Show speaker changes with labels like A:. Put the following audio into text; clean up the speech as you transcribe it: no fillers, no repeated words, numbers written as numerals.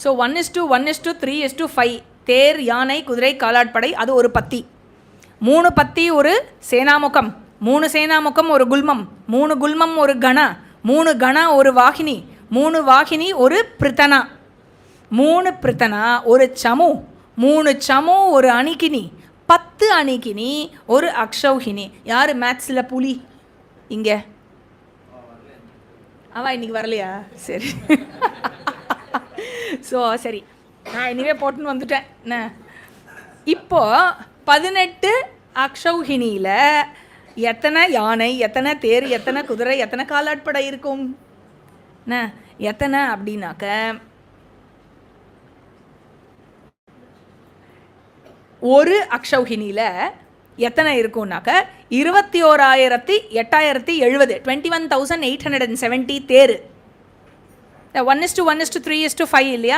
A: So 1:1:3:5 தேர், யானை, குதிரை, காலாட்படை, அது ஒரு பத்தி. 3 பத்தி ஒரு சேனாமுகம், 3 சேனாமுகம் ஒரு குல்மம், 3 குல்மம் ஒரு கண, 3 கண ஒரு வாகினி, 3 வாகினி ஒரு பிரித்தனா, 3 பிரித்தனா ஒரு சமு, 3 சமு ஒரு அணிகினி, 10 அணிகினி ஒரு அக்ஷௌஹினி. யார் மேத்ஸில் புலி இங்கே? அவள் இன்னைக்கு வரலையா? சரி. ஸோ சரி, நான் இனிவே போட்டுன்னு வந்துட்டேன். என்ன இப்போ 18 அக்ஷௌஹினியில் எத்தனை யானை, எத்தனை தேர், எத்தனை குதிரை, எத்தனை காலாட்படை இருக்கும்? என்ன எத்தனை அப்படின்னாக்க ஒரு அக்ஷௌஹினியில் எத்தனை இருக்கும்னாக்க 21,870 21,870 தேர். 1:1:3:5 இல்லையா?